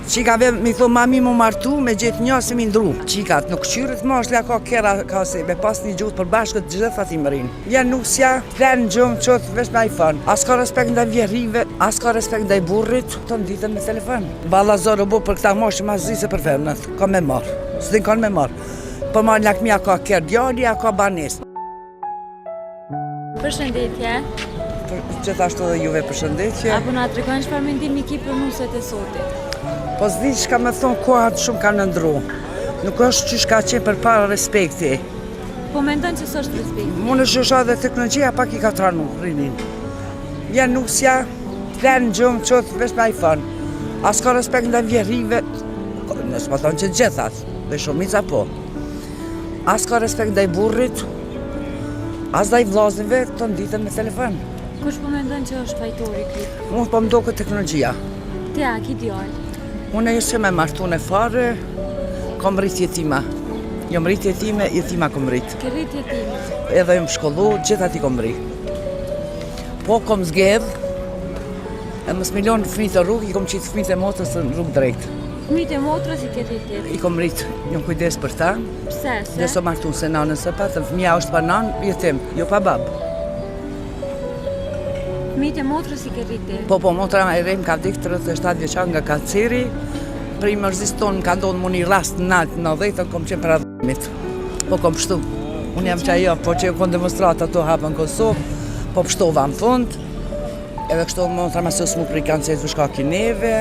Qikave mi thonë mami mu martu me gjithë një se mi ndru. Qikat nuk qyrët mashla ka kera ka se me pas një gjutë për bashkët gjitha ti mërin. Janë nusja, plenë gjumë qëtë vesh me iPhone. As ka respekt ndaj vjerive, as ka respekt ndaj burrit, të nditën me telefon. Balla zorë bu për këta moshë ma zi se për femnët, ka me marë, s'din ka me marë. Për marë lakmia ka kërë djali, a ka banes. Përshëndetje. Gjithashtu dhe juve përshëndetje. Apo na tregon çfarë mendimi ki për nuset e sotit? Po s'di që ka me thonë kohat shumë kanë ndru. Nuk është që shka qenë për para respekti. Po mendon që s'është respekti? Mune shësha dhe teknologjia pak i ka tranu rinin. Janë nusja, plenë gjumë qëtë vesh me iPhone. As ka respekt ndaj vjerive, nësë po thonë që gjithat, dhe shumica po. As ka respekt ndaj burrit, as ndaj vllaznive të nditën me telefon. Kush po mendon që është fajtori ky? Unë po mdo këtë teknologjia. Ti a ki djalë? Unë e se me martu në fare, kom rrit jetima. Jom rrit jetima kom rrit. Ke rrit jetima? Edhe jom shkollu, gjitha ti kom rrit. Po kom zgedh, e mës milion fëmijë të rrugë, i kom qitë fëmijët e motrës në rrugë drejt. Fëmijët e motrës i ke rrit jetë? I kom rrit, jom kujdes për ta. Pse? Dhe so martu se nanën së patën, fëmija është pa nanë, jetim, jo pa babë. Fëmijët e motrës i ke rrit jetë? Po, motra e rejmë ka vdik 37 vjeçar nga kanceri. Për i mërzis tonë ka ndonë mu një rast në altë në 10, kom qenë për adhëmit. Po kom pështu. Unë jam që ajo, po që ju kon demonstrata të hapën në Kosovë, po pështova në fund. Edhe kështu motra ma sësë mu për i kanceri të shka kineve,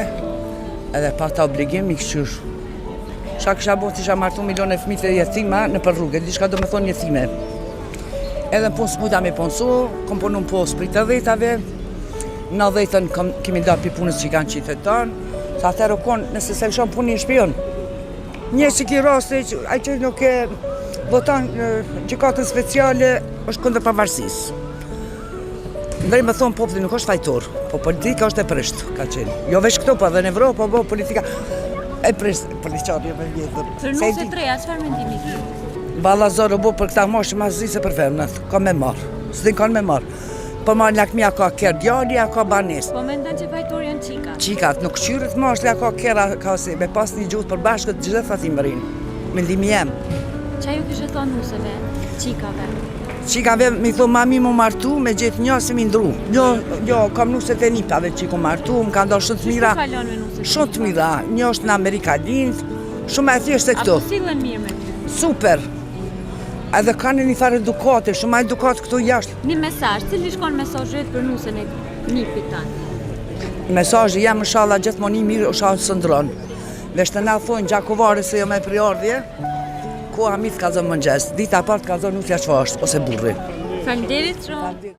edhe pa ta obligim i këshyr. Shka kësha bo që isha martu milion e fëmijët e jetima në për rrugë, di shka do me thonë jetime. Edhe në punë s'mujta me ponsu, kom punu në posë për i të dhejtave, në dhejtën kemi da për punës që i kanë qitë tonë, sa atërë konë nëse se lëshon punë një shpion. Një që ki raste, a që nuk e votan gjykatën speciale, është këndër pavarësis. Ndërë me thonë populli nuk është fajtor, po politika është e prisht, ka qenë. Jo veç këto, po dhe në Evropë, po politika e prisht, politiqarë jo me vjetër. Për nuse treja, çfarë mendimi ki? Balla zorë bu për këta moshë ma zi se për femnët, ka me marë, s'din ka me marë. Për marë lakmia ka kërë djali, a ka banes. Po mendon që fajtori janë qikat? Qikat, nuk qyrët mashla ka kera ka se me pas një gjutë për bashkët gjitha ti mërin. Mendimi jem. Qa ju kështë thonë nuseve, qikave? Qikave mi thonë mami mu martu me gjithë një se mi ndru. Jo, kam nuset e nipave që i ku martu, më ka ndonë shumë të mira. Si kalon me nuset? Shumë të mira, një është në Amerika lindë, shumë e thjeshtë e këtu. Apo sillen mirë me ty? Super. Edhe kanë një farë edukate, shumë edukatë këtu jashtë. Një mesazh, cili shkon mesazhet për nusen e nipit tanë? Mesazhi jam inshallah gjithmonë i mirë është së ndronë. Veç të na thonë gjakovare se jo me priardhje, ku amit ka zonë mëngjes, dita apart ka zonë nusja që është, ose burri. Faleminderit shumë.